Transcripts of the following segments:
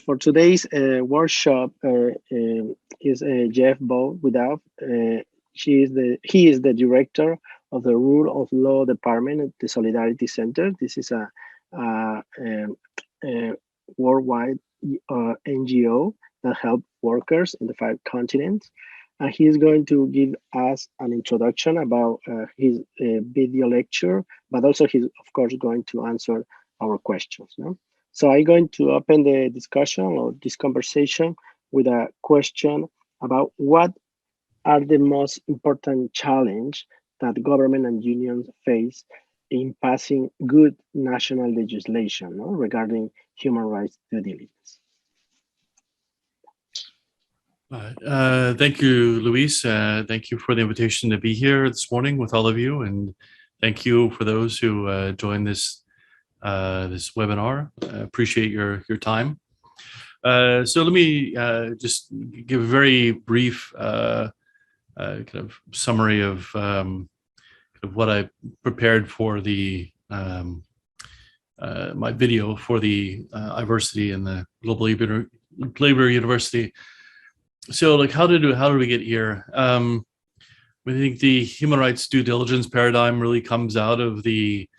for today's workshop is Jeff Vogt with us. He is the director of the Rule of Law Department at the Solidarity Center. This is a worldwide NGO that helps workers in the 5 continents. And he is going to give us an introduction about his video lecture, but also he's, of course, going to answer our questions. No? So I'm going to open the discussion or this conversation with a question about what are the most important challenge that government and unions face in passing good national legislation regarding human rights due diligence. Thank you, Luis. Thank you for the invitation to be here this morning with all of you, and thank you for those who joined this this webinar. I appreciate your time. So let me just give a very brief kind of summary of what I prepared for the my video for the iVersity and the Global Labor University. So, like, how did we get here? I think the human rights due diligence paradigm really comes out of the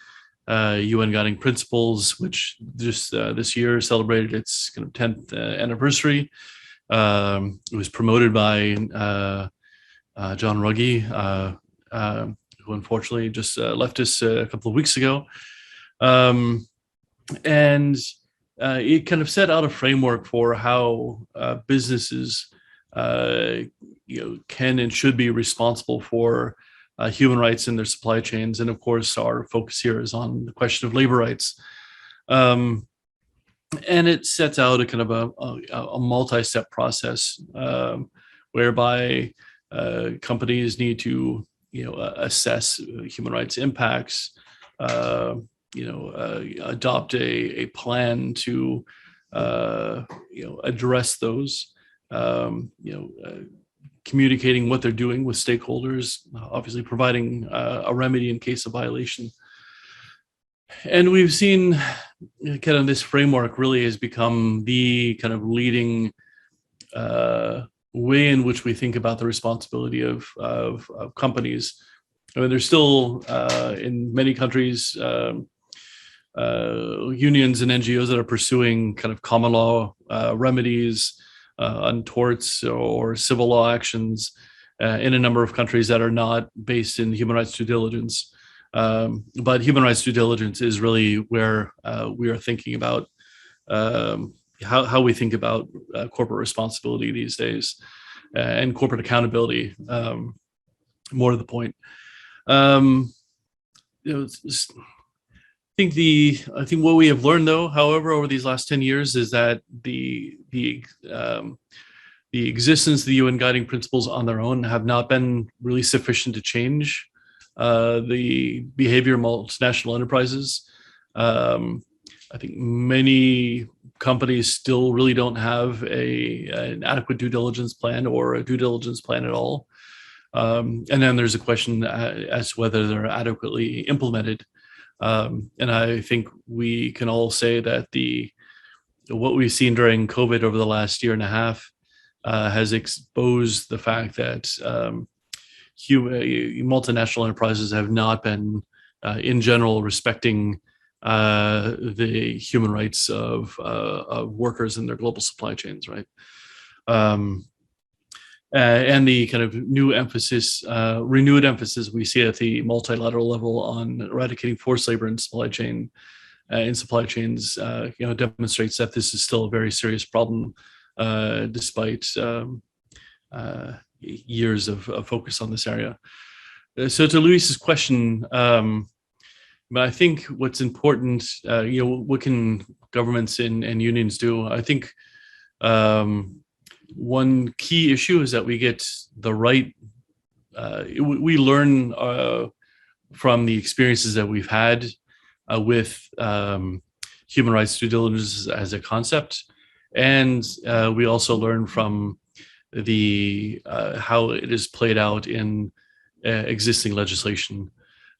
UN Guiding Principles, which just this year celebrated its kind of 10th anniversary. It was promoted by John Ruggie, who unfortunately just left us a couple of weeks ago. And it kind of set out a framework for how businesses can and should be responsible for human rights in their supply chains. And of course, our focus here is on the question of labor rights. And it sets out a kind of a multi-step process whereby companies need to assess human rights impacts, adopt a plan to address those, communicating what they're doing with stakeholders, obviously providing a remedy in case of violation. And we've seen kind of this framework really has become the kind of leading way in which we think about the responsibility of companies. I mean, there's still in many countries unions and NGOs that are pursuing kind of common law remedies on torts or civil law actions in a number of countries that are not based in human rights due diligence. But human rights due diligence is really where we are thinking about how we think about corporate responsibility these days and corporate accountability, more to the point. I think what we have learned, though, however, over these last 10 years is that the existence of the UN Guiding Principles on their own have not been really sufficient to change the behavior of multinational enterprises. I think many companies still really don't have an adequate due diligence plan or a due diligence plan at all. And then there's a question as to whether they're adequately implemented. And I think we can all say that what we've seen during COVID over the last year and a half has exposed the fact that multinational enterprises have not been, in general, respecting the human rights of workers in their global supply chains, right? And the kind of renewed emphasis we see at the multilateral level on eradicating forced labor in supply chains, demonstrates that this is still a very serious problem, despite years of focus on this area. So to Luis's question, I think what's important, what can governments and unions do? I think one key issue is that we get the right, we learn from the experiences that we've had with human rights due diligence as a concept. And we also learn from how it is played out in existing legislation.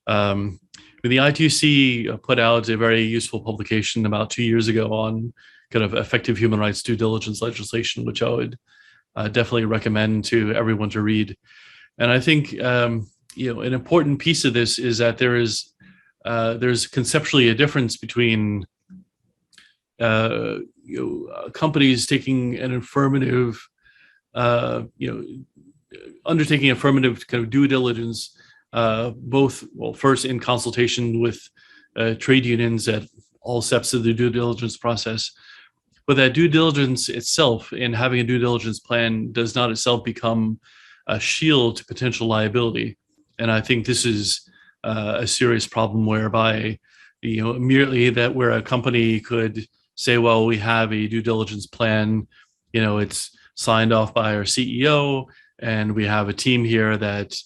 The ITC put out a very useful publication about 2 years ago on kind of effective human rights due diligence legislation, which I would definitely recommend to everyone to read. And I think an important piece of this is that there's conceptually a difference between companies taking an affirmative, undertaking affirmative kind of due diligence, first in consultation with trade unions at all steps of the due diligence process. But that due diligence itself, and having a due diligence plan, does not itself become a shield to potential liability. And I think this is a serious problem whereby, immediately that where a company could say, well, we have a due diligence plan, it's signed off by our CEO, and we have a team here that,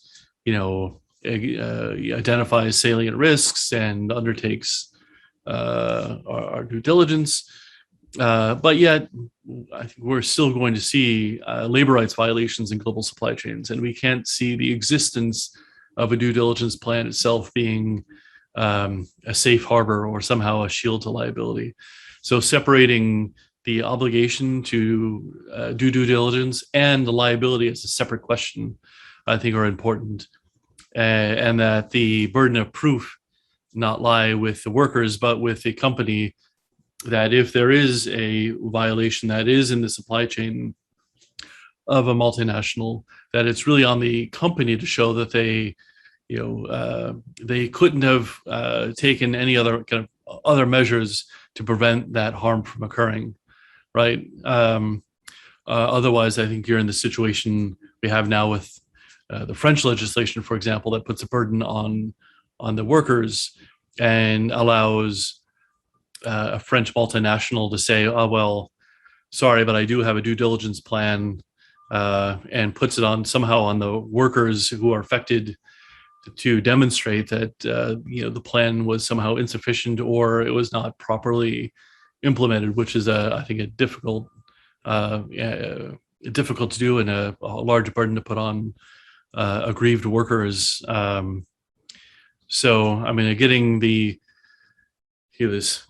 identifies salient risks and undertakes our due diligence. But yet, I think we're still going to see labor rights violations in global supply chains, and we can't see the existence of a due diligence plan itself being a safe harbor or somehow a shield to liability. So separating the obligation to do due diligence and the liability as a separate question, I think, are important, and that the burden of proof not lie with the workers, but with the company, that if there is a violation that is in the supply chain of a multinational, that it's really on the company to show that they couldn't have taken any other kind of other measures to prevent that harm from occurring, right? Otherwise, I think you're in the situation we have now with the French legislation, for example, that puts a burden on the workers and allows a French multinational to say, oh, well, sorry, but I do have a due diligence plan, and puts it on somehow on the workers who are affected to demonstrate that the plan was somehow insufficient or it was not properly implemented, which is I think a difficult to do, and a large burden to put on aggrieved workers. So, I mean, getting this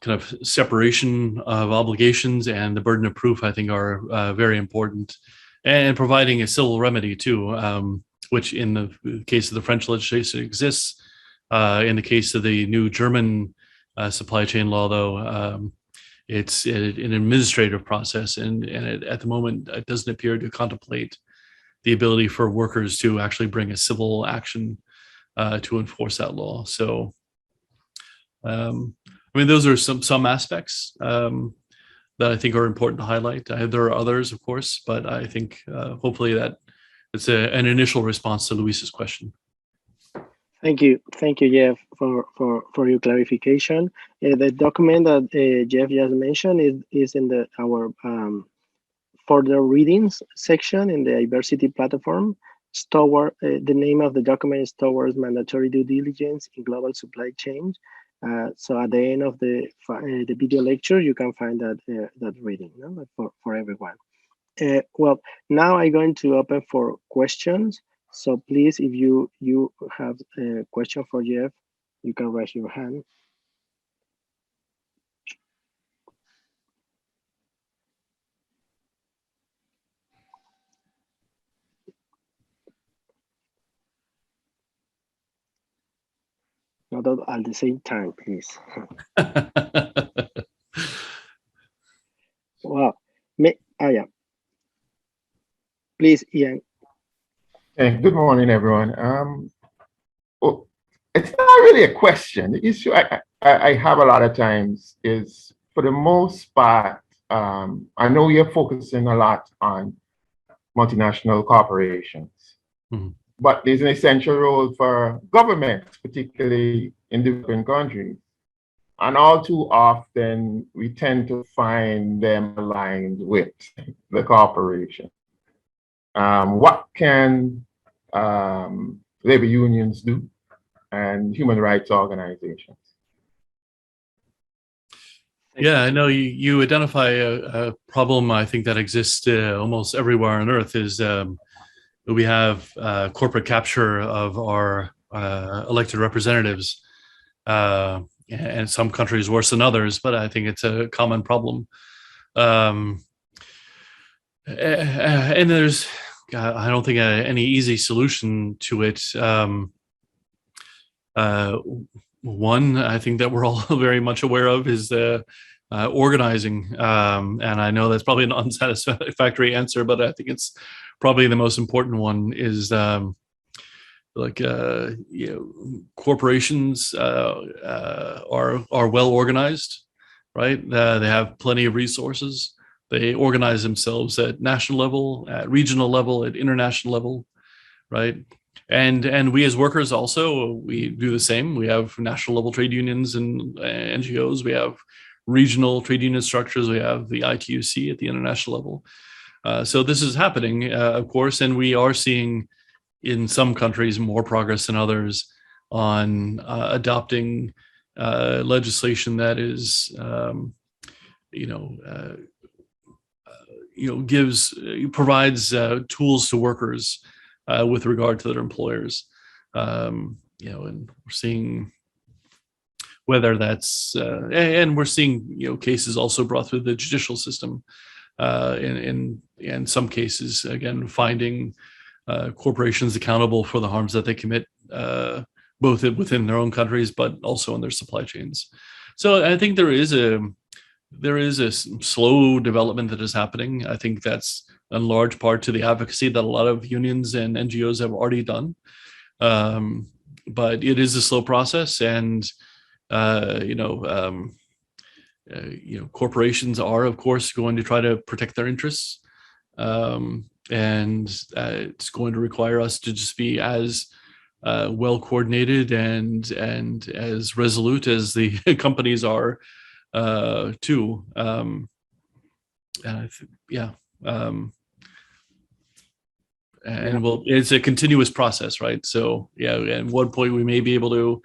kind of separation of obligations and the burden of proof, I think, are very important, and providing a civil remedy too, which in the case of the French legislation exists. In the case of the new German supply chain law, though, it's an administrative process, and at the moment, it doesn't appear to contemplate the ability for workers to actually bring a civil action to enforce that law. So, I mean, those are some aspects that I think are important to highlight. There are others, of course, but I think hopefully that it's an initial response to Luis's question. Thank you, Jeff, for your clarification. The document that Jeff just mentioned is in our further readings section in the diversity platform. The name of the document is Towards Mandatory Due Diligence in Global Supply Chain. So at the end of the video lecture, you can find that reading, for everyone. Well, now I'm going to open for questions. So please, if you have a question for Jeff, you can raise your hand. Not at the same time, please. Wow. Yeah. Please, Ian. Hey, good morning, everyone. Well, it's not really a question. The issue I have a lot of times is, for the most part, I know you're focusing a lot on multinational corporations, but there's an essential role for governments, particularly in developing countries. And all too often, we tend to find them aligned with the corporation. What can labor unions do and human rights organizations? Yeah, I know you identify a problem, I think, that exists almost everywhere on Earth, is we have corporate capture of our elected representatives, and some countries worse than others, but I think it's a common problem. Um, and there's, I don't think any easy solution to it. One, I think that we're all very much aware of is the organizing. And I know that's probably an unsatisfactory answer, but I think it's probably the most important one is corporations are well organized, right? They have plenty of resources. They organize themselves at national level, at regional level, at international level, right? And we as workers also, we do the same. We have national level trade unions and NGOs. We have regional trade union structures. We have the ITUC at the international level. So this is happening, of course, and we are seeing in some countries more progress than others on adopting legislation that is, provides tools to workers with regard to their employers. And we're seeing whether that's, and we're seeing, cases also brought through the judicial system. In some cases, again, finding corporations accountable for the harms that they commit, both within their own countries, but also in their supply chains. So I think there is a slow development that is happening. I think that's in large part to the advocacy that a lot of unions and NGOs have already done. But it is a slow process, and corporations are, of course, going to try to protect their interests, and it's going to require us to just be as well coordinated and as resolute as the companies are too. It's a continuous process, right? So at one point we may be able to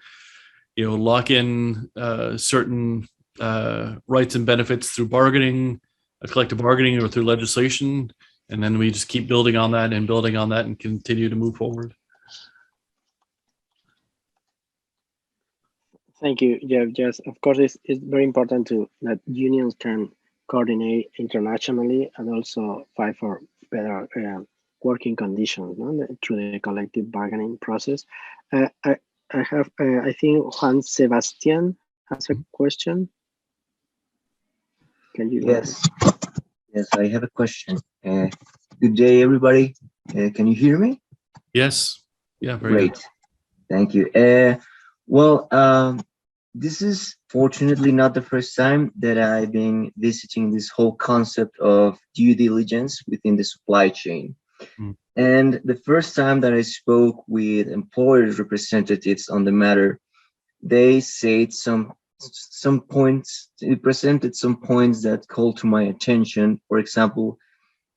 lock in certain rights and benefits through bargaining, collective bargaining, or through legislation, and then we just keep building on that and continue to move forward. Thank you, Jeff. Yes, of course, it's very important that unions can coordinate internationally and also fight for better working conditions, through the collective bargaining process. I think Juan Sebastian has a question. Can you? Yes, I have a question. Good day, everybody. Can you hear me? Yes. Yeah, very great. Good. Thank you. This is fortunately not the first time that I've been visiting this whole concept of due diligence within the supply chain. And the first time that I spoke with employers' representatives on the matter, they said some points, they presented some points that called to my attention. For example,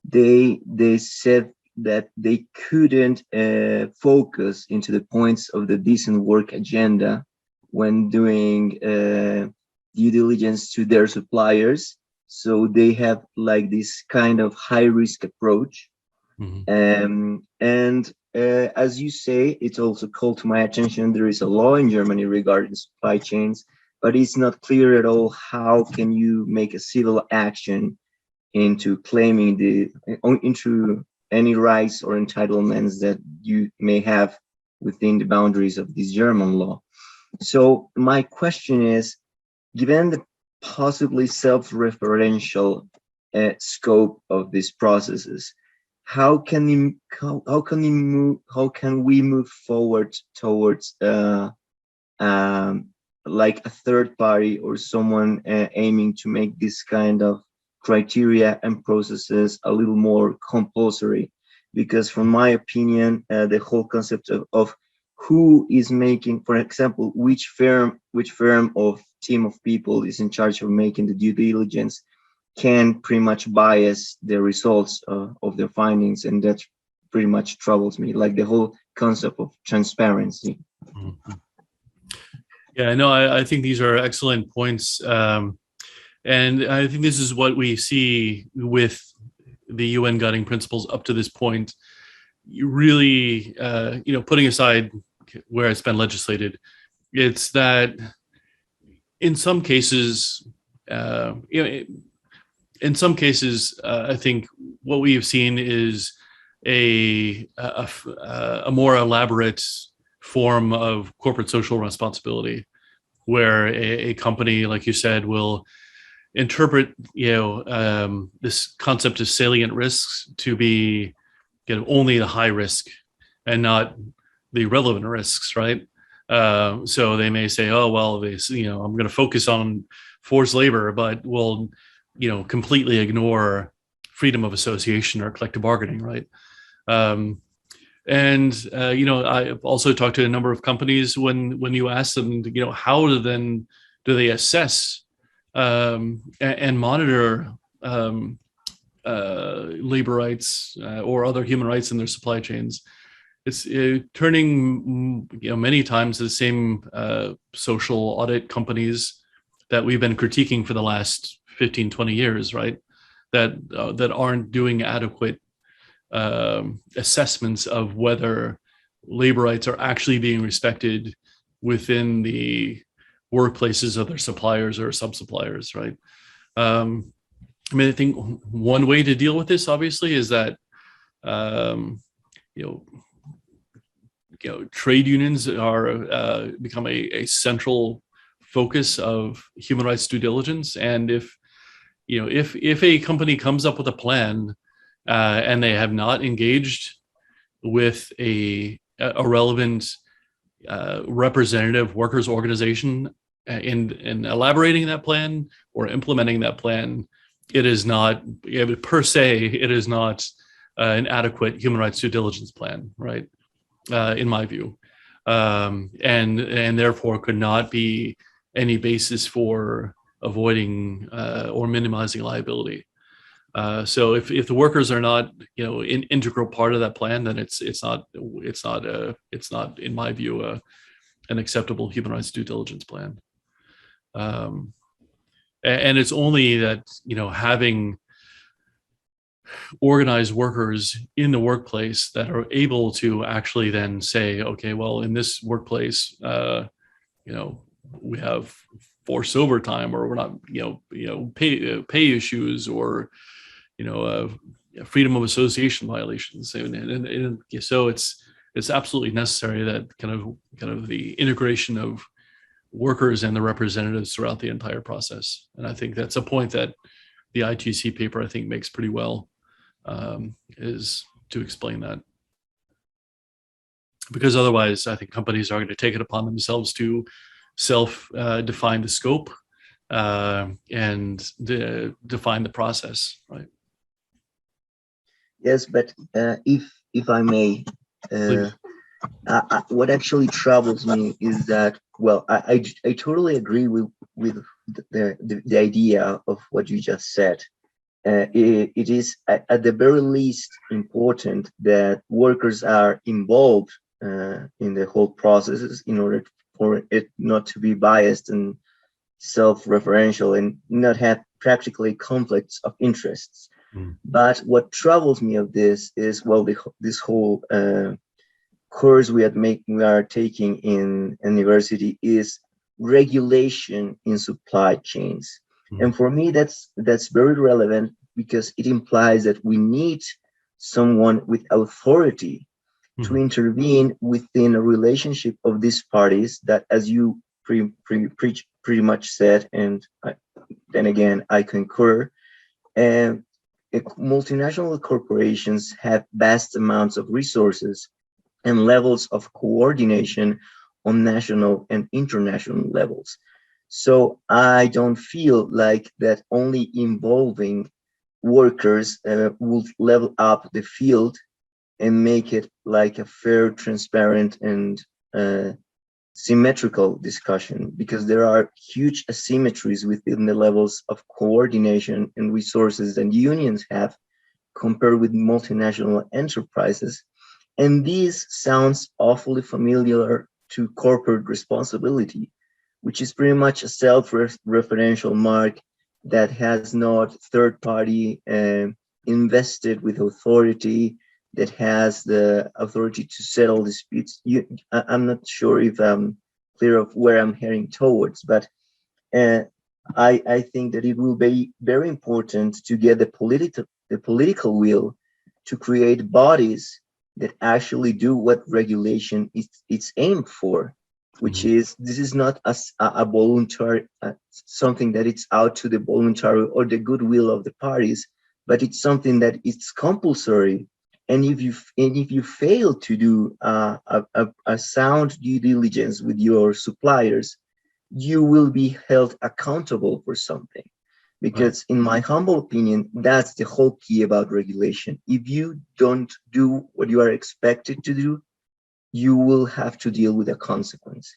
they said that they couldn't focus into the points of the decent work agenda when doing due diligence to their suppliers. So they have like this kind of high risk approach. And as you say, it's also called to my attention, there is a law in Germany regarding supply chains, but it's not clear at all how can you make a civil action into claiming into any rights or entitlements that you may have within the boundaries of this German law. So my question is, given the possibly self-referential scope of these processes, how can we move forward towards like a third party or someone aiming to make this kind of criteria and processes a little more compulsory? Because from my opinion, the whole concept of who is making, for example, which firm of team of people is in charge of making the due diligence can pretty much bias the results of their findings, and that pretty much troubles me, like the whole concept of transparency. Yeah, no, I think these are excellent points. And I think this is what we see with the UN guiding principles up to this point. You really, putting aside where it's been legislated, it's that in some cases, in some cases, I think what we have seen is a more elaborate form of corporate social responsibility, where a company, like you said, will interpret this concept of salient risks to be only the high risk and not the relevant risks, right? So they may say, oh well, I'm going to focus on forced labor, but will completely ignore freedom of association or collective bargaining, right? I've also talked to a number of companies when you ask them, how do they assess and monitor labor rights or other human rights in their supply chains. It's turning many times to the same social audit companies that we've been critiquing for the last 15, 20 years, right? That aren't doing adequate assessments of whether labor rights are actually being respected within the workplaces of their suppliers or sub-suppliers, right? I think one way to deal with this, obviously, is that trade unions are become a central focus of human rights due diligence. And if a company comes up with a plan and they have not engaged with a relevant representative workers organization in elaborating that plan or implementing that plan, it is not per se, it is not an adequate human rights due diligence plan, right? In my view, and therefore could not be any basis for avoiding or minimizing liability. So if the workers are not an integral part of that plan, then it's not in my view an acceptable human rights due diligence plan. And it's only that having organized workers in the workplace that are able to actually then say, okay, well, in this workplace, we have forced overtime, or we're not, pay issues, or freedom of association violations, and so it's absolutely necessary that kind of the integration of workers and the representatives throughout the entire process. And I think that's a point that the ITC paper, I think, makes pretty well, is to explain that. Because otherwise, I think companies are going to take it upon themselves to self-define the scope and define the process, right? Yes, but if I may, what actually troubles me is that, well, I totally agree with the idea of what you just said. It is at the very least important that workers are involved in the whole processes in order for it not to be biased and self-referential and not have practically conflicts of interests. But what troubles me of this is, well, this whole course we are taking in university is regulation in supply chains. And for me, that's very relevant, because it implies that we need someone with authority to intervene within a relationship of these parties that, as you pretty much said, and then again, I concur, multinational corporations have vast amounts of resources and levels of coordination on national and international levels. So I don't feel like that only involving workers will level up the field and make it like a fair, transparent, and symmetrical discussion, because there are huge asymmetries within the levels of coordination and resources that unions have compared with multinational enterprises. And this sounds awfully familiar to corporate responsibility, which is pretty much a self-referential mark that has not third-party invested with authority, that has the authority to settle disputes. I'm not sure if I'm clear of where I'm heading towards, but I think that it will be very important to get the political will to create bodies that actually do what regulation is it's aimed for, which is this is not a voluntary something that it's out to the voluntary or the goodwill of the parties, but it's something that it's compulsory. And if you fail to do a sound due diligence with your suppliers, you will be held accountable for something. Because in my humble opinion, that's the whole key about regulation. If you don't do what you are expected to do, you will have to deal with a consequence.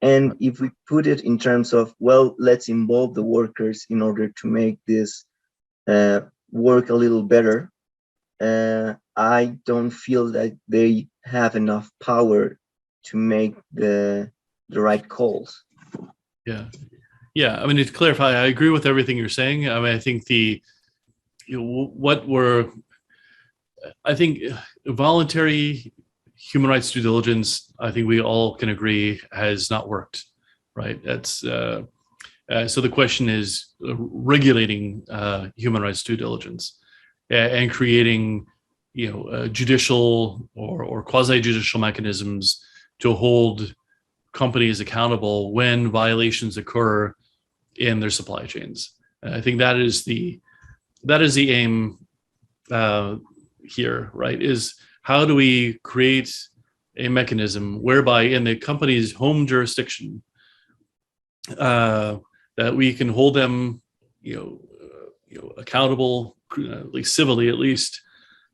And if we put it in terms of, well, let's involve the workers in order to make this work a little better, I don't feel that they have enough power to make the right calls. Yeah. I mean, to clarify, I agree with everything you're saying. I mean, I think I think voluntary human rights due diligence, I think we all can agree, has not worked, right? That's so the question is regulating human rights due diligence and creating, judicial or quasi-judicial mechanisms to hold companies accountable when violations occur in their supply chains. I think that is the aim here, right? Is how do we create a mechanism whereby in the company's home jurisdiction that we can hold them, accountable, at least civilly,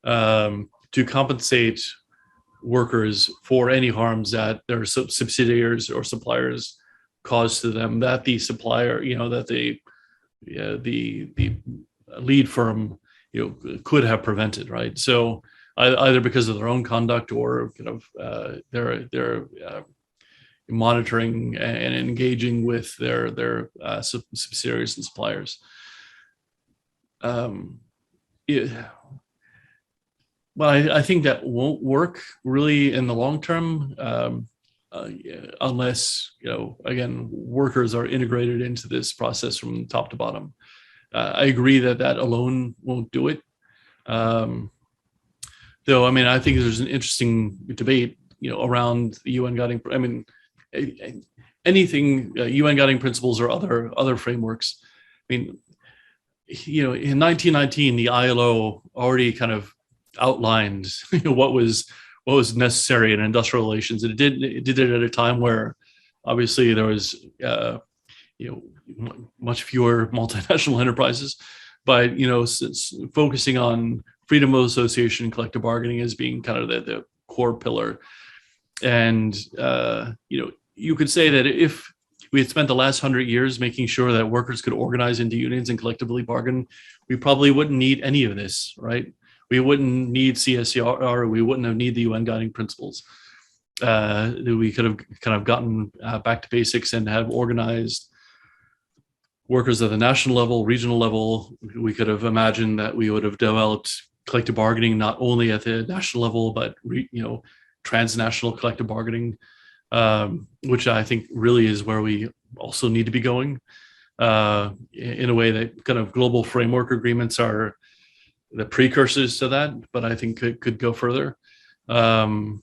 to compensate workers for any harms that their subsidiaries or suppliers cause to them, that the supplier, that the lead firm, could have prevented, right? So either because of their own conduct or their monitoring and engaging with their subsidiaries and suppliers. Well, I think that won't work really in the long term unless, again, workers are integrated into this process from top to bottom. I agree that alone won't do it. Though, I mean, I think there's an interesting debate, around the UN guiding. I mean, anything UN guiding principles or other frameworks. I mean, in 1919, the ILO already kind of outlined what was necessary in industrial relations, and it did it at a time where obviously there was much fewer multinational enterprises, but focusing on freedom of association and collective bargaining as being kind of the core pillar. And you could say that if we had spent the last 100 years making sure that workers could organize into unions and collectively bargain, we probably wouldn't need any of this, right? We wouldn't need CSCR. We wouldn't have need the UN guiding principles. We could have kind of gotten back to basics and have organized workers at the national level, regional level. We could have imagined that we would have developed collective bargaining not only at the national level, but transnational collective bargaining, which I think really is where we also need to be going, in a way that kind of global framework agreements are the precursors to that, but I think could go further, and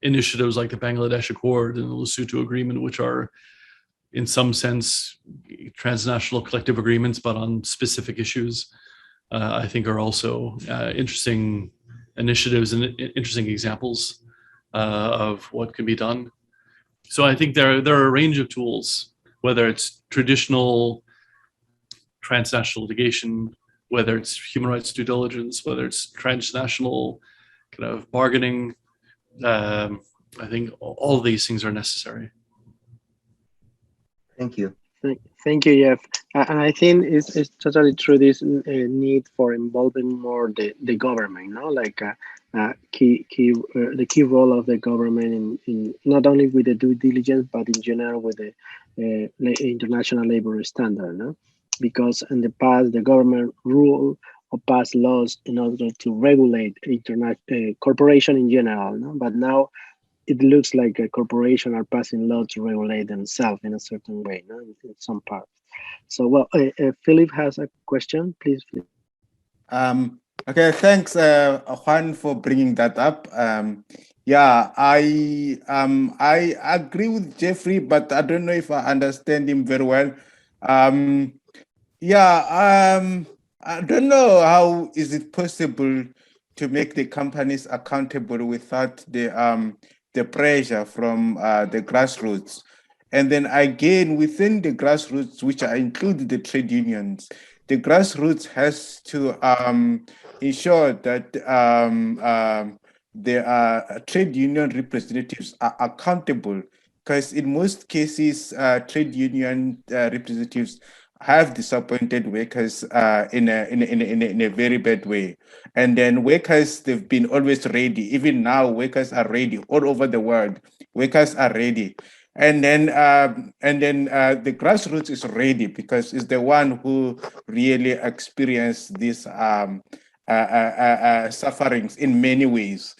initiatives like the Bangladesh Accord and the Lesotho Agreement, which are in some sense transnational collective agreements, but on specific issues, I think are also interesting initiatives and interesting examples of what can be done. So I think there are a range of tools, whether it's traditional transnational litigation, whether it's human rights due diligence, whether it's transnational kind of bargaining. I think all of these things are necessary. Thank you. Thank you, Jeff. And I think it's totally true, this need for involving more the government, like the key role of the government in not only with the due diligence, but in general with the international labor standard, no? Because in the past, the government ruled or passed laws in order to regulate internet corporation in general, no? But now it looks like a corporation are passing law to regulate themselves in a certain way, no? In some part. So, well, Philip has a question, please. Okay, thanks, Juan, for bringing that up. Yeah, I agree with Jeffrey, but I don't know if I understand him very well. Yeah, I don't know how is it possible to make the companies accountable without the pressure from the grassroots. And then again, within the grassroots, which I include the trade unions, the grassroots has to ensure that the trade union representatives are accountable, because in most cases, trade union representatives have disappointed workers in a very bad way. And then workers, they've been always ready. Even now, workers are ready all over the world. Workers are ready. And then the grassroots is ready because it's the one who really experienced these sufferings in many ways.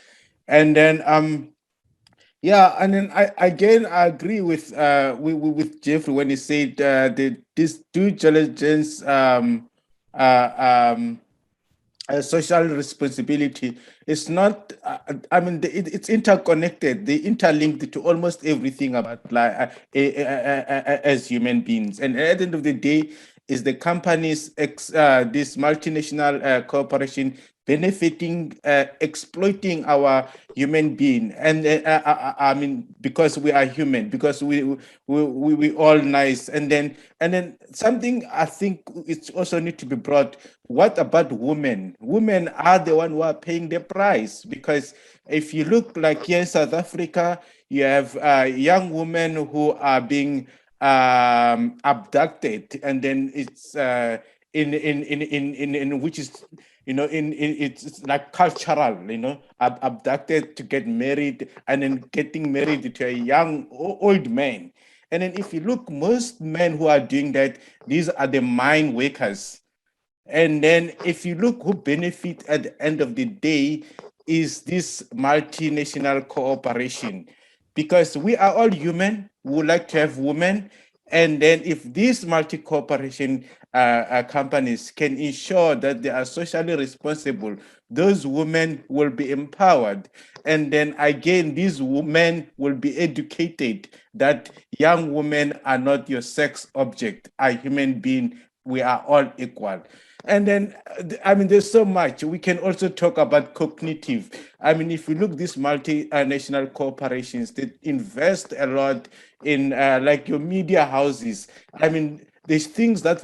And then yeah, and then I agree with Jeffrey when he said this due diligence social responsibility is not. I mean, it's interconnected. They interlinked to almost everything about like as human beings. And at the end of the day, is the companies this multinational corporation benefiting, exploiting our human being, and I mean, because we are human, because we all nice, and then something I think it's also need to be brought. What about women? Women are the one who are paying the price, because if you look like here in South Africa, you have young women who are being abducted, and then it's in which is, you know, it's like cultural, you know, abducted to get married, and then getting married to a young old man. And then if you look, most men who are doing that, these are the mine workers. And then if you look, who benefit at the end of the day is this multinational cooperation, because we are all human. We would like to have women. And then if these multi-cooperation companies can ensure that they are socially responsible, those women will be empowered. And then again, these women will be educated that young women are not your sex object, are human being. We are all equal. And then, I mean, there's so much. We can also talk about cognitive. I mean, if you look these multinational corporations, they invest a lot in like your media houses. I mean, there's things that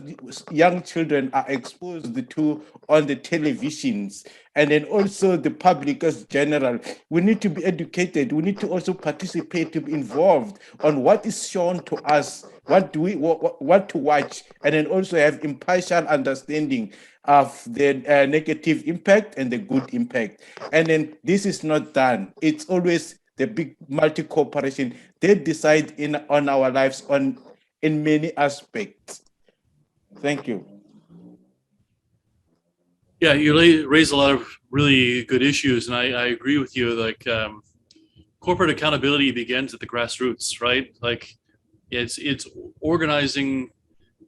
young children are exposed to on the televisions, and then also the public as general. We need to be educated. We need to also participate, to be involved on what is shown to us, what do we what to watch, and then also have impartial understanding of the negative impact and the good impact. And then this is not done. It's always the big multi-corporation. They decide on our lives in many aspects. Thank you. Yeah, you raise a lot of really good issues, and I agree with you. Like, corporate accountability begins at the grassroots, right? Like, it's organizing,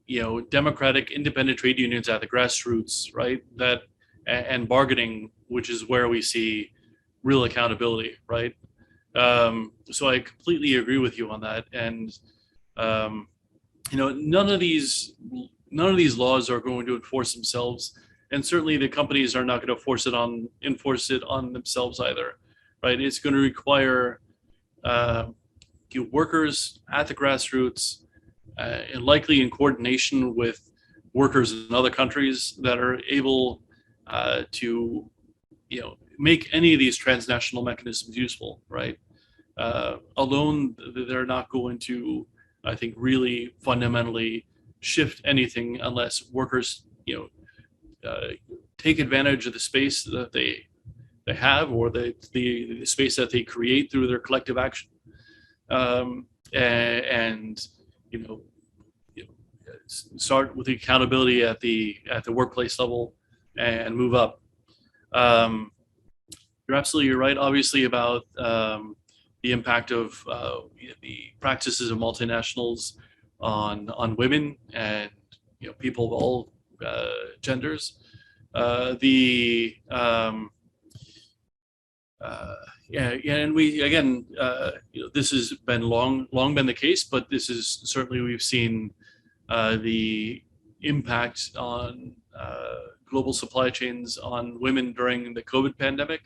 you know, democratic, independent trade unions at the grassroots, right? That and bargaining, which is where we see real accountability, right? So I completely agree with you on that. And you know, none of these laws are going to enforce themselves, and certainly the companies are not going to enforce it on themselves either, right? It's going to require workers at the grassroots, and likely in coordination with workers in other countries that are able to, you know, make any of these transnational mechanisms useful, right? Alone, they're not going to, I think, really fundamentally shift anything unless workers, you know, take advantage of the space that they have, or the space that they create through their collective action, and you know, start with the accountability at the workplace level and move up. You're absolutely right, obviously, about the the impact of the practices of multinationals on women and people of all genders. And we again, this has been long been the case, but this is certainly we've seen the impact on global supply chains on women during the COVID pandemic.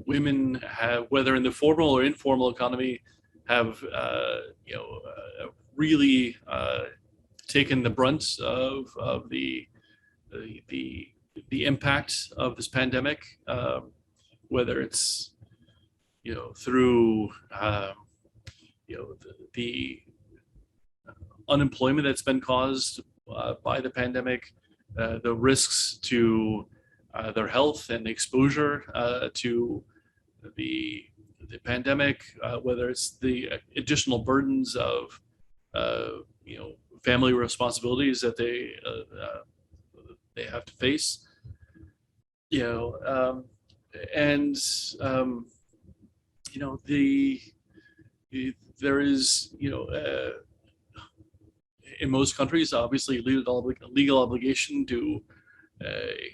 Women have, whether in the formal or informal economy, have really taken the brunt of the impact of this pandemic, whether it's through the unemployment that's been caused by the pandemic, the risks to their health and exposure to the pandemic, whether it's the additional burdens of family responsibilities that they have to face, there is in most countries obviously legal obligation to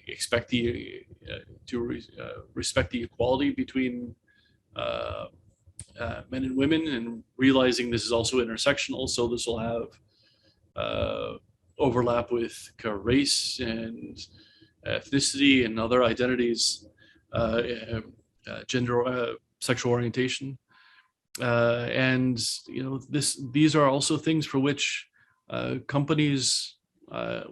respect the equality between men and women, and realizing this is also intersectional, so this will have overlap with race and ethnicity and other identities, gender, sexual orientation, and these are also things for which companies,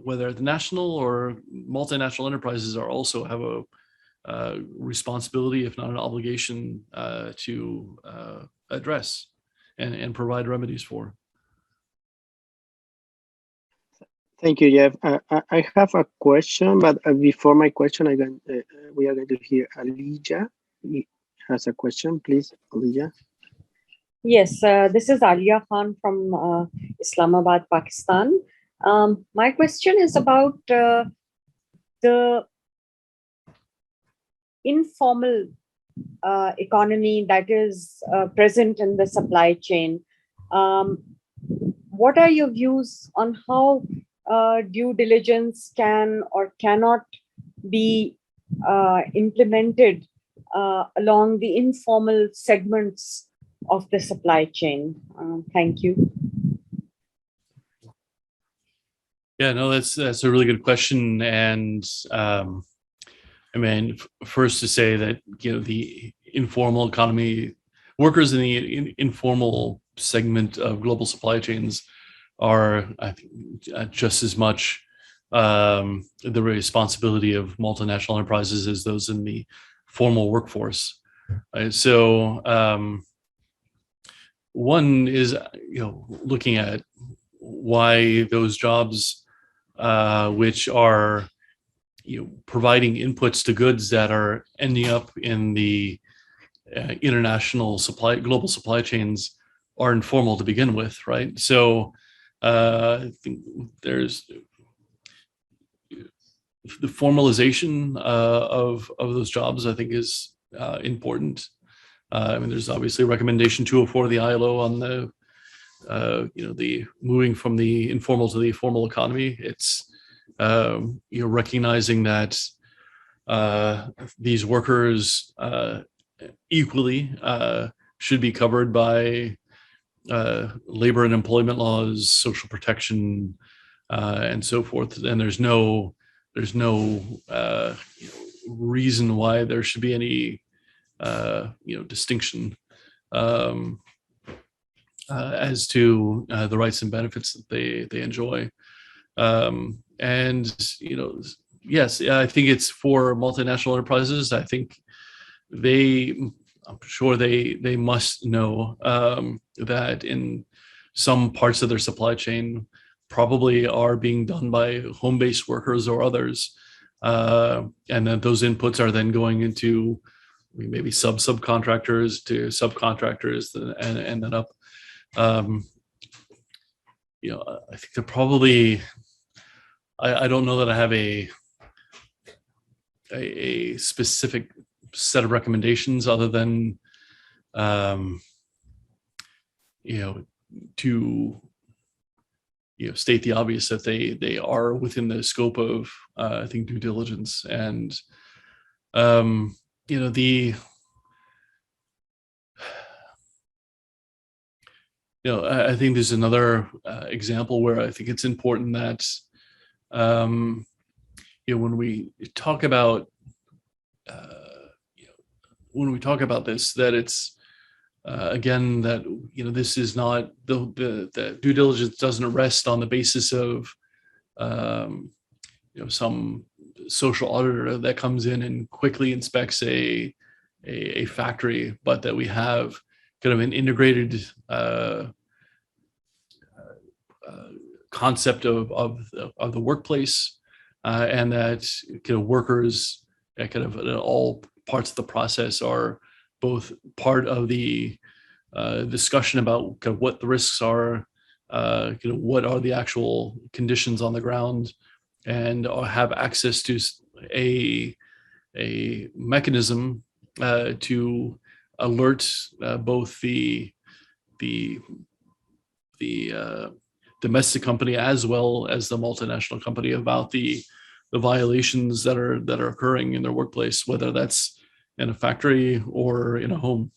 whether at the national or multinational enterprises, are also have a responsibility, if not an obligation, to address and provide remedies for. Thank you, Jeff. I have a question, but before my question, we are going to hear Alija. He has a question, please, Alija. Yes, this is Alia Khan from Islamabad, Pakistan. My question is about the informal economy that is present in the supply chain. What are your views on how due diligence can or cannot be implemented along the informal segments of the supply chain? Thank you. Yeah, no, that's a really good question, and I mean, first to say that the informal economy, workers in the informal segment of global supply chains are, I think, just as much the responsibility of multinational enterprises as those in the formal workforce. So one is looking at why those jobs which are providing inputs to goods that are ending up in the international global supply chains are informal to begin with, right? So I think there's the formalization of those jobs, I think, is important. I mean, there's obviously recommendation 204 of the ILO on the the moving from the informal to the formal economy. It's recognizing that these workers equally should be covered by labor and employment laws, social protection, and so forth. And there's no reason why there should be any distinction as to the rights and benefits that they enjoy. And yes, I think it's for multinational enterprises. I think I'm sure they must know that in some parts of their supply chain probably are being done by home-based workers or others, and that those inputs are then going into maybe subcontractors to subcontractors and then up. I think they're probably. I don't know that I have a specific set of recommendations other than you know, to state the obvious that they are within the scope of I think due diligence. And I think there's another example where I think it's important that when we talk about this, that it's again that this is not the due diligence doesn't rest on the basis of some social auditor that comes in and quickly inspects a factory, but that we have kind of an integrated concept of the workplace, and that workers kind of in all parts of the process are both part of the discussion about kind of what the risks are, what are the actual conditions on the ground, and have access to a mechanism to alert both the domestic company as well as the multinational company about the violations that are occurring in their workplace, whether that's in a factory or in a home.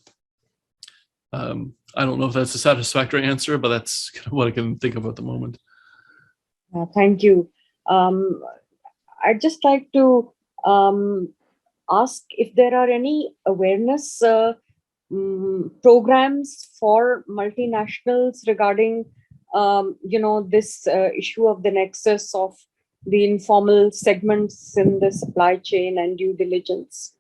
I don't know if that's a satisfactory answer, but that's kind of what I can think of at the moment. Thank you. I'd just like to ask if there are any awareness programs for multinationals regarding this issue of the nexus of the informal segments in the supply chain and due diligence.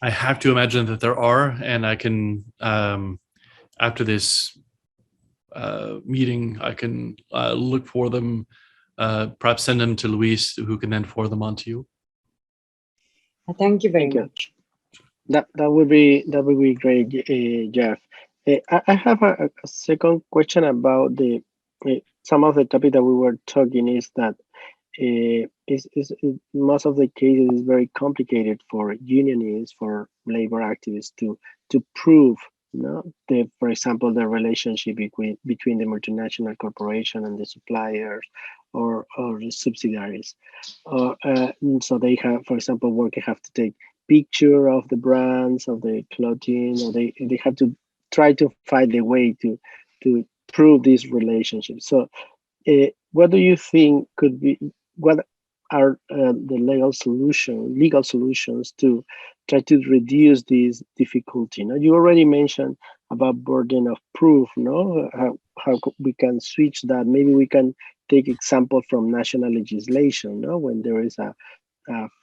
I have to imagine that there are, and I can after this meeting I can look for them, perhaps send them to Luis, who can then forward them on to you. Thank you very much. That would be great, Jeff. I have a second question about the some of the topic that we were talking is that most of the cases is very complicated for unionists, for labor activists to prove, for example, the relationship between the multinational corporation and the suppliers or the subsidiaries. So they have, for example, workers have to take picture of the brands of the clothing, or they have to try to find a way to prove this relationship. So what do you think could be, what are the legal solutions to try to reduce this difficulty? You already mentioned about burden of proof, how we can switch that. Maybe we can take example from national legislation, when there is a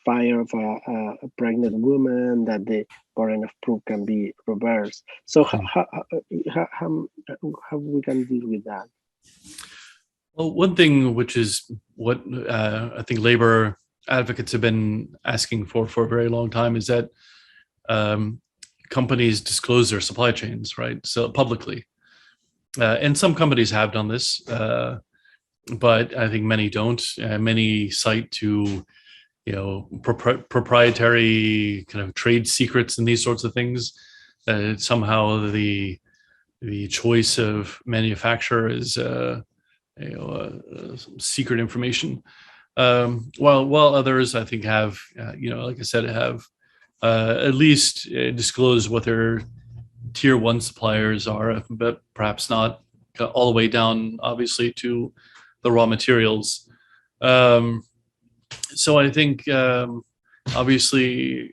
fire of a pregnant woman, that the burden of proof can be reversed. So how we can deal with that? Well, one thing, which is what I think labor advocates have been asking for a very long time, is that companies disclose their supply chains, right? So publicly, and some companies have done this, but I think many don't. Many cite to proprietary kind of trade secrets and these sorts of things. Somehow the choice of manufacturer is secret information, while others I think have like I said, have at least disclosed what their tier 1 suppliers are, but perhaps not all the way down obviously to the raw materials. So I think obviously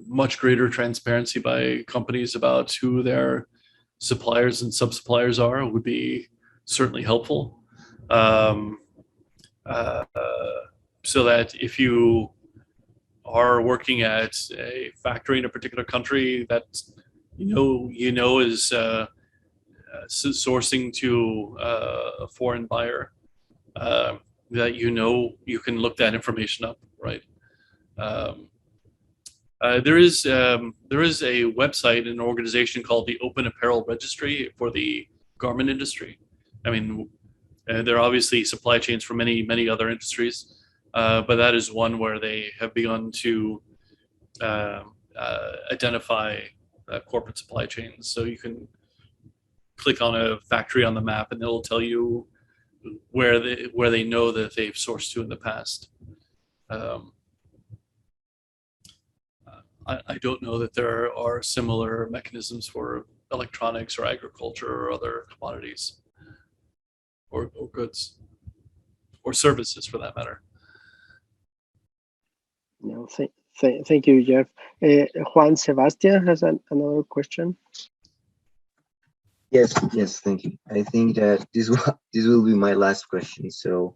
much greater transparency by companies about who their suppliers and sub-suppliers are would be certainly helpful, so that if you are working at a factory in a particular country that is sourcing to a foreign buyer, that you can look that information up, right? There is a website, an organization called the Open Apparel Registry for the garment industry. I mean, there are obviously supply chains for many other industries, but that is one where they have begun to identify corporate supply chains. So you can click on a factory on the map, and it'll tell you where they know that they've sourced to in the past. I don't know that there are similar mechanisms for electronics or agriculture or other commodities or goods or services for that matter. No, thank you, Jeff. Juan Sebastian has another question. Yes, thank you. I think that this will be my last question. So,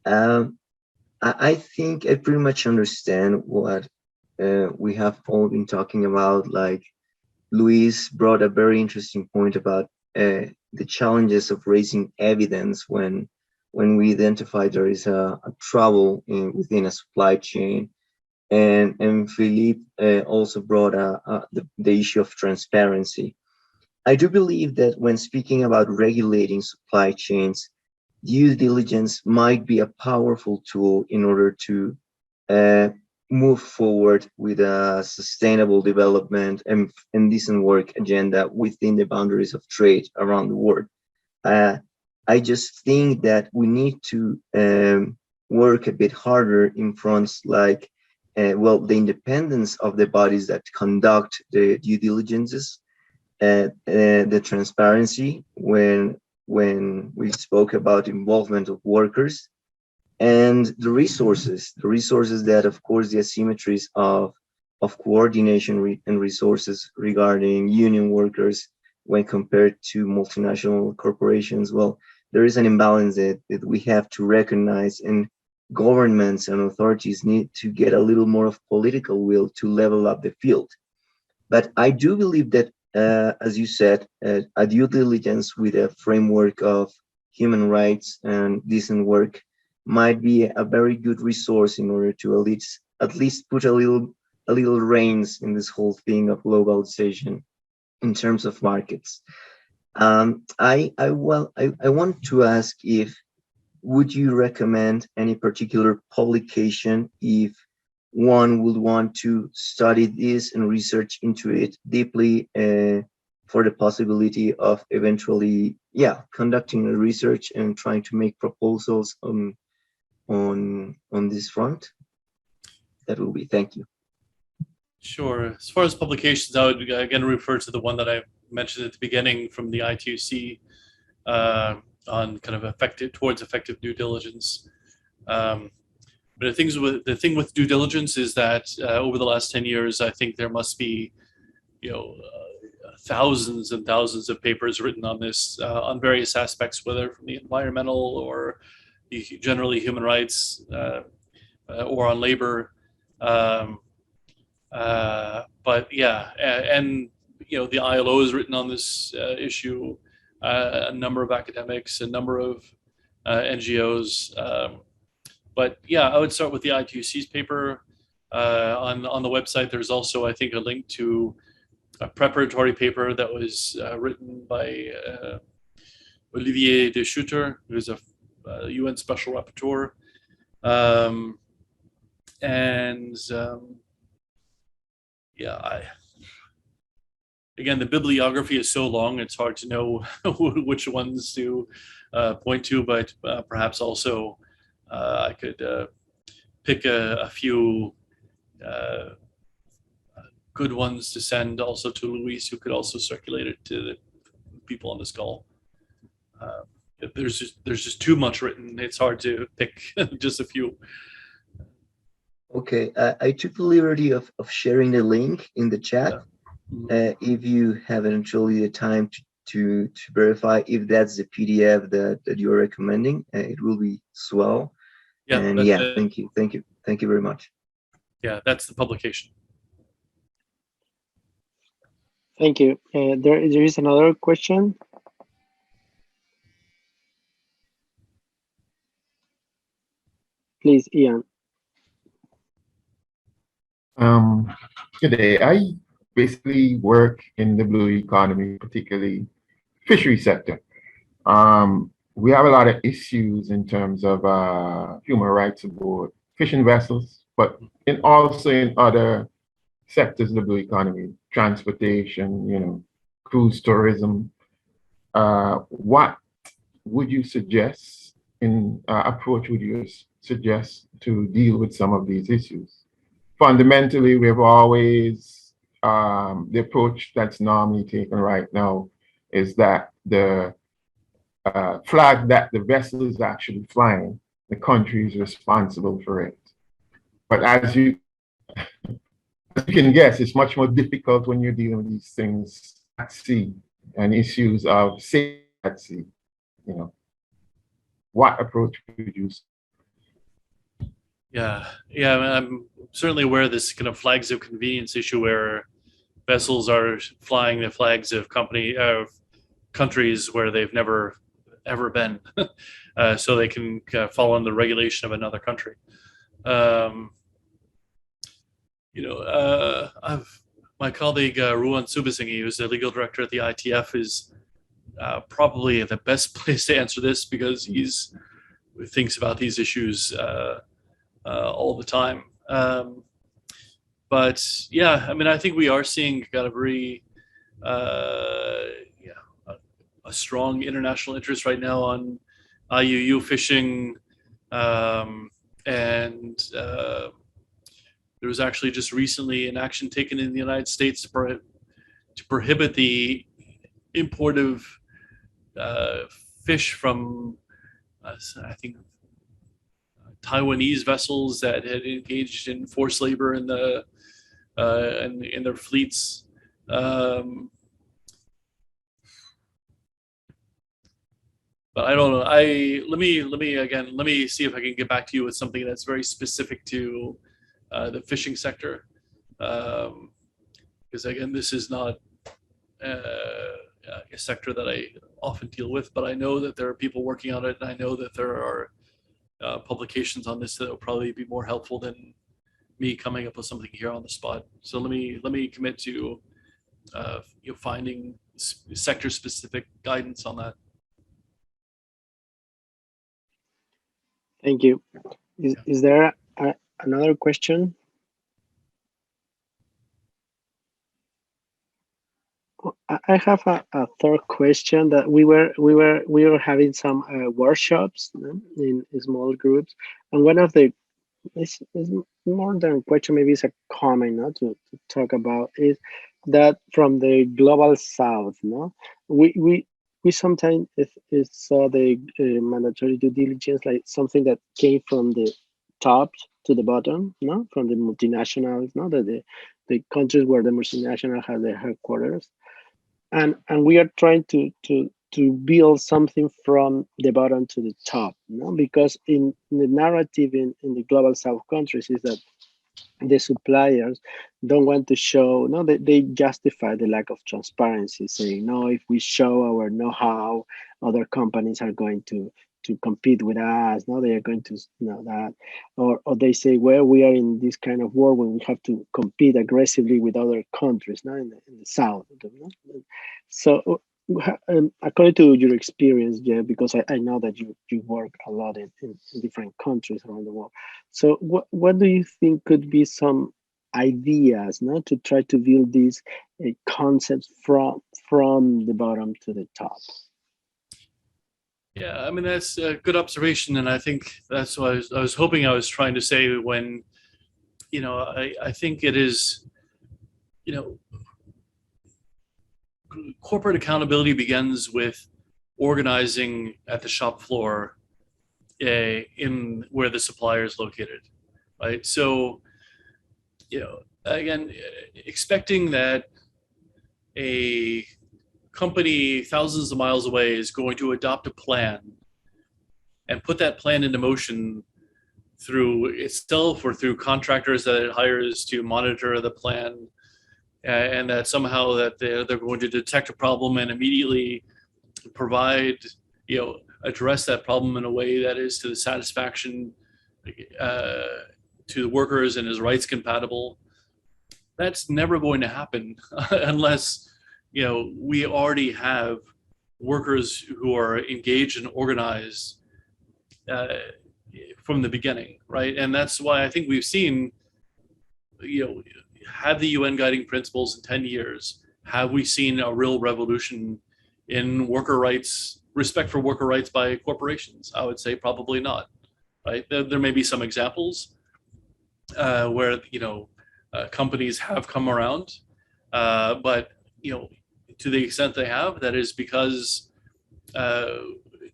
I think I pretty much understand what we have all been talking about. Like Luis brought a very interesting point about the challenges of raising evidence when we identify there is a trouble within a supply chain. And Philippe also brought the issue of transparency. I do believe that when speaking about regulating supply chains, due diligence might be a powerful tool in order to uh, move forward with a sustainable development and decent work agenda within the boundaries of trade around the world. I just think that we need to work a bit harder in fronts like, the independence of the bodies that conduct the due diligences, the transparency when we spoke about involvement of workers, and the resources that, of course, the asymmetries of coordination and resources regarding union workers when compared to multinational corporations. Well, there is an imbalance that we have to recognize, and governments and authorities need to get a little more of political will to level up the field. But I do believe that, as you said, a due diligence with a framework of human rights and decent work might be a very good resource in order to at least put a little reins in this whole thing of globalization in terms of markets. I want to ask, if would you recommend any particular publication if one would want to study this and research into it deeply, for the possibility of eventually, conducting a research and trying to make proposals on this front? That will be, thank you. Sure. As far as publications, I would again refer to the one that I mentioned at the beginning from the ITUC on kind of effective due diligence. But the thing with due diligence is that over the last 10 years, I think there must be, thousands and thousands of papers written on this, on various aspects, whether from the environmental or generally human rights or on labor. But yeah, and the ILO has written on this issue, a number of academics, a number of NGOs. But yeah, I would start with the ITUC's paper. On the website, there's also, I think, a link to a preparatory paper that was written by Olivier de Schutter, who's a UN Special Rapporteur. Again, the bibliography is so long, it's hard to know which ones to point to, but perhaps also I could pick a few good ones to send also to Luis, who could also circulate it to the people on this call. There's just too much written. It's hard to pick just a few. Okay, I took the liberty of sharing the link in the chat. If you have eventually the time to verify if that's the PDF that you're recommending, it will be swell. Yeah, and thank you very much. Yeah, that's the publication. Thank you. There is another question. Please, Ian. Good day. I basically work in the blue economy, particularly fishery sector. We have a lot of issues in terms of human rights aboard fishing vessels, but also in other sectors of the blue economy, transportation, you know, cruise tourism. What would you suggest in approach would you suggest to deal with some of these issues? Fundamentally, we've always, the approach that's normally taken right now is that the flag that the vessel is actually flying, the country is responsible for it. But as you can guess, it's much more difficult when you're dealing with these things at sea and issues of safety at sea. You know, what approach would you use? Yeah, yeah, I'm certainly aware of this kind of flags of convenience issue where vessels are flying the flags of countries where they've never ever been, so they can follow in the regulation of another country. My colleague Ruan Subasinghe, who's the legal director at the ITF, is probably the best place to answer this because he thinks about these issues all the time. But yeah, I mean, I think we are seeing kind of a strong international interest right now on IUU fishing, and there was actually just recently an action taken in the United States to prohibit the import of fish from, I think, Taiwanese vessels that had engaged in forced labor in their fleets. But I don't know. Let me see if I can get back to you with something that's very specific to the fishing sector, because again, this is not a sector that I often deal with, but I know that there are people working on it, and I know that there are publications on this that will probably be more helpful than me coming up with something here on the spot. So let me commit to finding sector specific guidance on that. Thank you. Is there another question? I have a third question. That we were having some workshops in small groups, and one of the is more than a question, maybe it's a comment to talk about, is that from the global south, we sometimes saw the mandatory due diligence like something that came from the top to the bottom, from the multinationals, that the countries where the multinational have their headquarters, and we are trying to build something from the bottom to the top, because in the narrative in the global south countries is that the suppliers don't want to show, they justify the lack of transparency, saying, no, if we show our know-how, other companies are going to compete with us. No, they are going to that, or they say, well, we are in this kind of world when we have to compete aggressively with other countries, in the south. So, according to your experience, because I know that you work a lot in different countries around the world. So, what do you think could be some ideas, to try to build these concepts from the bottom to the top? Yeah, I mean, that's a good observation, and I think that's what I was hoping I was trying to say when, I think it is, corporate accountability begins with organizing at the shop floor in where the supplier is located, right? So, again, expecting that a company thousands of miles away is going to adopt a plan and put that plan into motion through itself or through contractors that it hires to monitor the plan, and that somehow that they're going to detect a problem and immediately provide, address that problem in a way that is to the satisfaction to the workers and is rights compatible. That's never going to happen unless we already have workers who are engaged and organized from the beginning, right? And that's why I think we've seen, have the UN guiding principles in 10 years, have we seen a real revolution in worker rights, respect for worker rights by corporations? I would say probably not, right? There may be some examples where, companies have come around, but, to the extent they have, that is because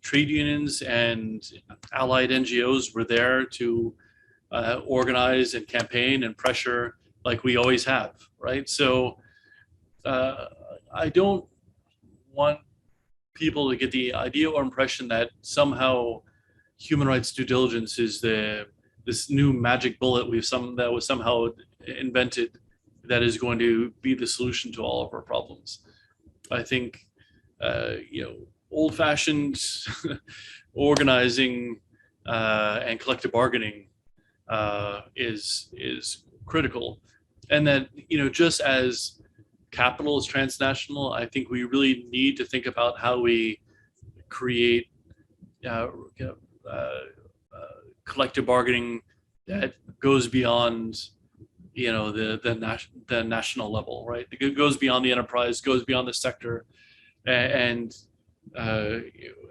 trade unions and allied NGOs were there to organize and campaign and pressure like we always have, right? So I don't want people to get the idea or impression that somehow human rights due diligence is this new magic bullet that was somehow invented that is going to be the solution to all of our problems. I think old-fashioned organizing and collective bargaining is critical, and that just as capital is transnational, I think we really need to think about how we create collective bargaining that goes beyond the national level, right? It goes beyond the enterprise, goes beyond the sector, and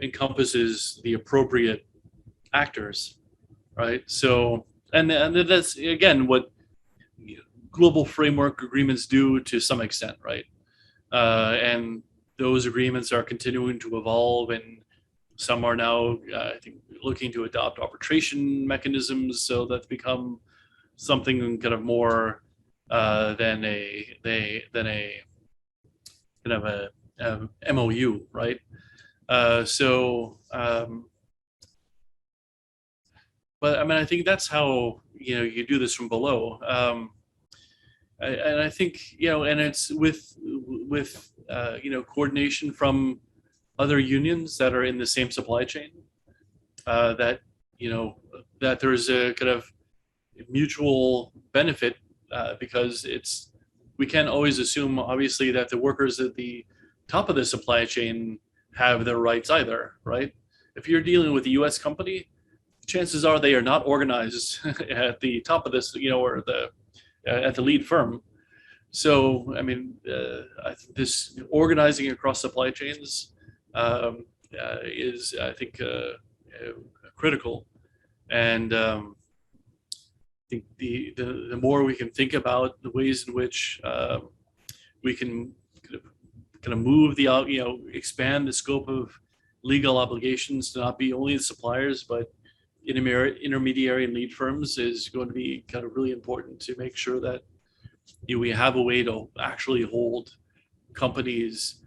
encompasses the appropriate actors, right? So, and that's again what global framework agreements do to some extent, right? And those agreements are continuing to evolve, and some are now, I think, looking to adopt arbitration mechanisms, so that's become something kind of more than a kind of a MOU, right? But I mean, I think that's how you do this from below, and I think and it's with coordination from other unions that are in the same supply chain, that that there's a kind of mutual benefit, because we can't always assume, obviously, that the workers at the top of the supply chain have their rights either, right? If you're dealing with a U.S. company, chances are they are not organized at the top of this, or at the lead firm. So, I mean, this organizing across supply chains is, I think, critical. And I think the more we can think about the ways in which we can kind of move expand the scope of legal obligations to not be only the suppliers, but intermediary and lead firms, is going to be kind of really important to make sure that we have a way to actually hold companies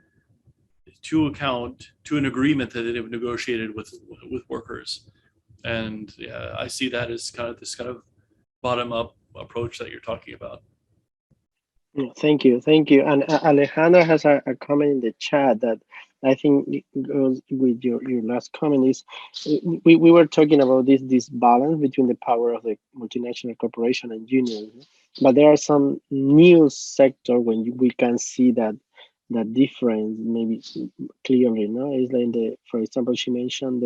to account to an agreement that they've negotiated with workers. And I see that as kind of this kind of bottom-up approach that you're talking about. Thank you. And Alejandra has a comment in the chat that I think goes with your last comment. Is we were talking about this balance between the power of the multinational corporation and unions, but there are some new sector when we can see that difference maybe clearly. No, is like for example, she mentioned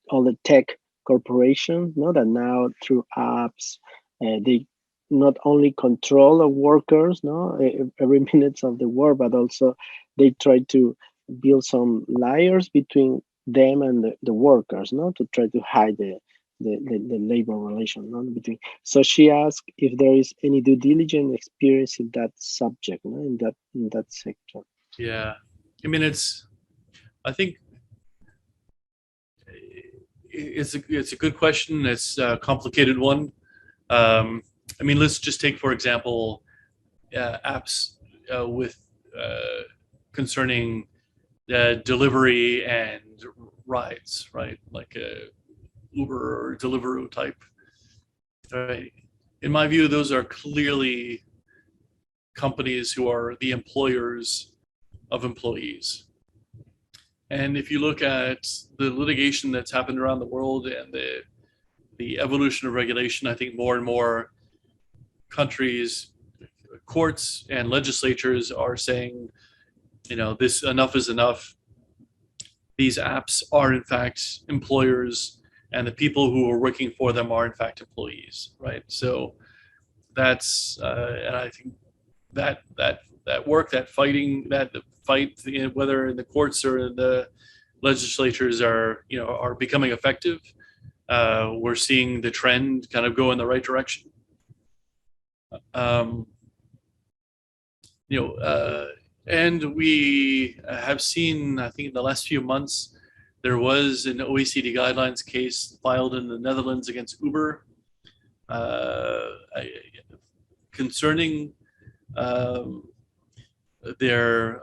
all the tech corporations. No, that now through apps they not only control the workers, every minute of the work, but also they try to build some layers between them and the workers, to try to hide the labor relation, between. So she asked if there is any due diligence experience in that subject, in that sector. Yeah, I mean, I think it's a good question. It's a complicated one. I mean, let's just take, for example, apps with concerning delivery and rides, right? Like Uber or Deliveroo type. Right? In my view, those are clearly companies who are the employers of employees. And if you look at the litigation that's happened around the world and the evolution of regulation, I think more and more countries, courts and legislatures are saying, this enough is enough. These apps are in fact employers, and the people who are working for them are in fact employees, right? So that's and I think that work, that fighting, that fight, whether in the courts or in the legislatures, are becoming effective. We're seeing the trend kind of go in the right direction. And we have seen, I think in the last few months, there was an OECD guidelines case filed in the Netherlands against Uber concerning their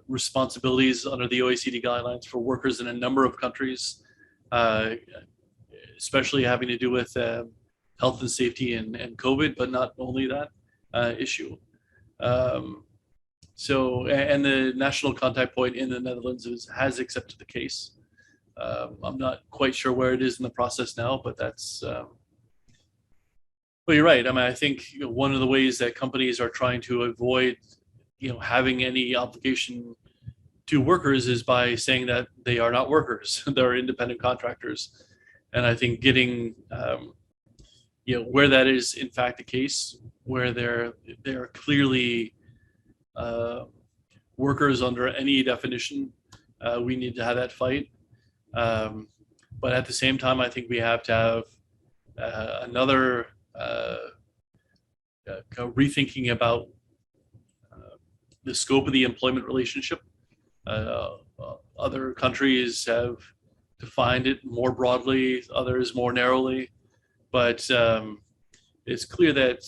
responsibilities under the OECD guidelines for workers in a number of countries, especially having to do with health and safety and COVID, but not only that issue. And the national contact point in the Netherlands has accepted the case. I'm not quite sure where it is in the process now, but that's. But you're right. I mean, I think one of the ways that companies are trying to avoid, having any obligation to workers is by saying that they are not workers; they're independent contractors. And I think getting, where that is in fact the case, where they're clearly workers under any definition, we need to have that fight. But at the same time, I think we have to have another rethinking about the scope of the employment relationship. Other countries have defined it more broadly, others more narrowly, but it's clear that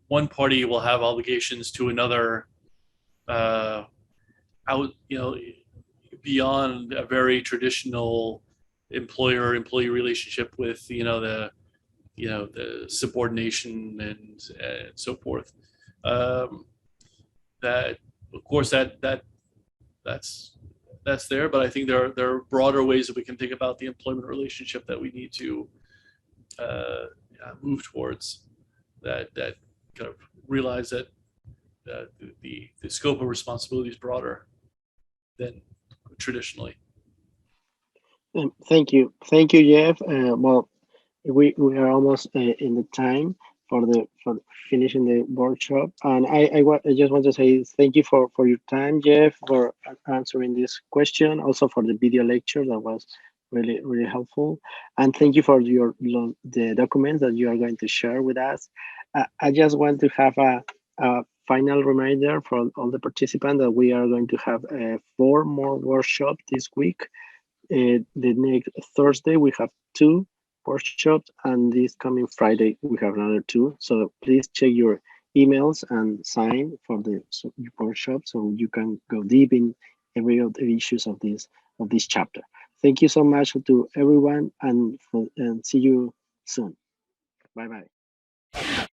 one party will have obligations to another beyond a very traditional employer-employee relationship with the subordination and so forth. That of course that's there, but I think there are broader ways that we can think about the employment relationship that we need to move towards, that kind of realize that the scope of responsibility is broader than traditionally. Thank you, Jeff. Well, we are almost in the time for finishing the workshop, and I just want to say thank you for your time, Jeff, for answering this question, also for the video lecture that was really helpful, and thank you for the documents that you are going to share with us. I just want to have a final reminder for all the participants that we are going to have 4 more workshops this week. The next Thursday we have 2 workshops, and this coming Friday we have another 2. So please check your emails and sign for the workshop so you can go deep in every of the issues of this chapter. Thank you so much to everyone, and see you soon. Bye bye.